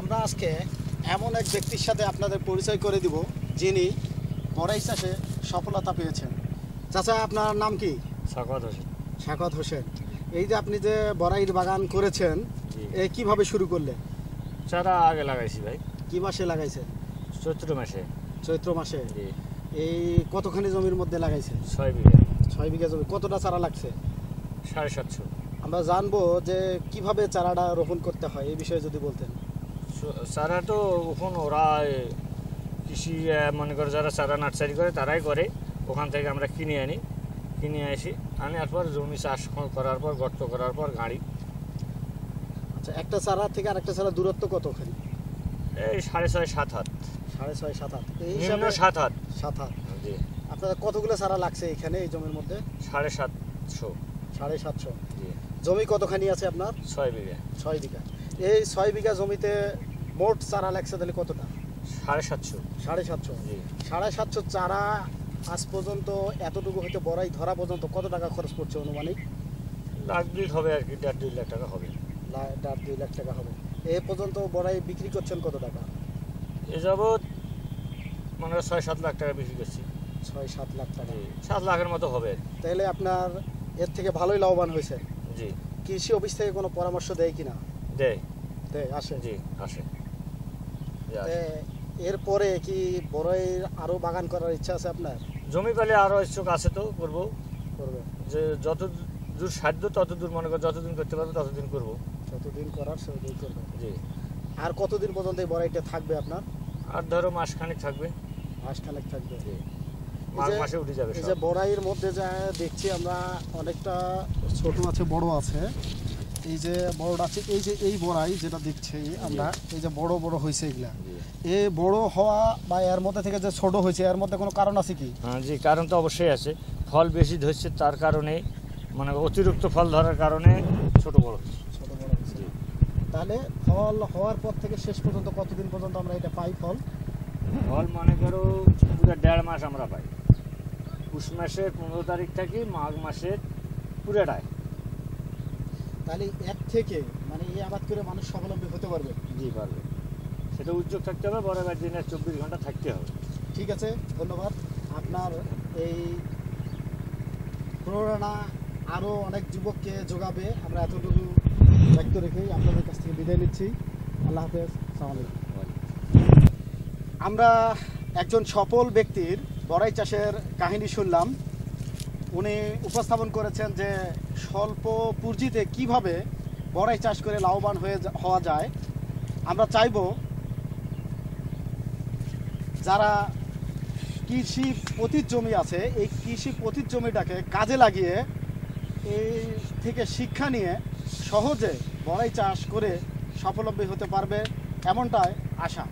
আমরা আজকে এমন এক ব্যক্তির সাথে আপনাদের পরিচয় করে দিব যিনি বড়াই চাষে সফলতা পেয়েছেন। চাচা, আপনার নাম কি? সাখাওয়াত হোসেন। সাখাওয়াত হোসেন। এই যে আপনি যে বড়াইয়ের বাগান করেছেন, এই কিভাবে শুরু করলেন? চারা আগে লাগাইছি ভাই। কি মাসে লাগাইছেন? চৈত্র মাসে। চৈত্র মাসে। এই কতখানি জমির মধ্যে লাগাইছেন? 6 বিঘা। 6 বিঘা জমি। কতটা চারা লাগছে? 750। আমরা জানবো যে কিভাবে চারাটা রোপণ করতে হয়, এই বিষয়ে যদি বলতেন। চারা তো এখন ওরা কৃষি মনে করে যারা চারা নার্সারি করে তারাই করে, ওখান থেকে আমরা কিনে আসি, আনার পর জমি চাষ করার পর গর্ত করার পর গাড়ি। আচ্ছা, একটা চারা থেকে আরেকটা চারা দূরত্ব কতখানি? এই 6.5-7 হাত। 6.5-7 হাত। এই নিম্ন হিসাবে 7 হাত। 7 হাত। জি। আপনাদের কতগুলো চারা লাগছে এখানে এই জমির মধ্যে? 750। 750। জি। জমি কতখানি আছে আপনার? 6 বিঘা। 6 বিঘা। এই 6 বিঘা জমিতে মোট চারা লাগছে তাহলে কতটা? 750। 750। জি। 750 চারা আজ পর্যন্ত এতটুকু হয়তো বড়াই ধরা পর্যন্ত কত টাকা খরচ পড়ছে অনুমানিক? লাখ দুই হবে আর কি, 1.5-2 লাখ টাকা হবে। 1.5-2 লাখ টাকা হবে। এ পর্যন্ত বড়াই বিক্রি করছেন কত টাকা? এ যাবৎ মানে 6-7 লাখ টাকা বিক্রি করছি। 6-7 লাখ টাকা। 7 লাখের মতো হবে। তাহলে আপনার এর থেকে ভালোই লাভবান হয়েছে। জি। কৃষি অফিস থেকে কোনো পরামর্শ দেয় কিনা? দেয়। আসে। জি, আসে। এরপরে কি বড়াইয়ের আরো বাগান করার ইচ্ছা আছে আপনার? জমি পেলে আরো ইচ্ছুক আছে, তো করবো। যে যত দূর সাধ্য তত দূর, মনে কর যতদিন করতে পারবো ততদিন করবো। যতদিন করার ততদিন করবে। জি। আর কতদিন পর্যন্ত এই বড়াইটা থাকবে আপনার? আর ধরো মাসখানেক থাকবে। মাসখানেক থাকবে। জি। মাঘ মাসে উঠে যাবে। এই যে বড়াইয়ের মধ্যে যা দেখছি আমরা, অনেকটা ছোট আছে বড় আছে। এই যে বড়টা আছে, এই বড়াই যেটা দেখছি আমরা, এই যে বড় বড় হয়েছে এগুলা, এই বড় হওয়া বা এর মধ্যে থেকে যে ছোট হয়েছে, এর মধ্যে কোনো কারণ আছে কি? হ্যাঁ জি, কারণ তো অবশ্যই আছে। ফল বেশি ধরছে তার কারণে, মানে অতিরিক্ত ফল ধরার কারণে ছোট বড় হচ্ছে। তাহলে ফল হওয়ার পর থেকে শেষ পর্যন্ত কতদিন পর্যন্ত আমরা এটা পাই ফল? ফল মনে করো পুরো 1.5 মাস আমরা পাই। পুষ মাসের 15 তারিখ থেকে মাঘ মাসের পুরোটাই। তাহলে এর থেকে মানে এই আবাদ করে মানুষ স্বাবলম্বী হতে পারবে? জি, পারবে। সেটা উদ্যোগ থাকতে হবে, বড় দিনে 24 ঘন্টা থাকতে হবে। ঠিক আছে, ধন্যবাদ। আপনার এই প্রেরণা আরও অনেক যুবককে যোগাবে, আমরা এতটুকু ব্যক্ত রেখেই আপনাদের কাছ থেকে বিদায় নিচ্ছি। আল্লাহ হাফেজ। আসসালামু আলাইকুম। আমরা একজন সফল ব্যক্তির বড়াই চাষের কাহিনী শুনলাম। উনি উপস্থাপন করেছেন যে স্বল্প পুঁজিতে কিভাবে বড়াই চাষ করে লাভবান হওয়া যায়। আমরা চাইব যারা কৃষি পতিত জমি আছে, এই কৃষি পতিত জমিটাকে কাজে লাগিয়ে এই থেকে শিক্ষা নিয়ে সহজে বড়াই চাষ করে স্বাবলম্বী হতে পারবে, এমনটাই আশা।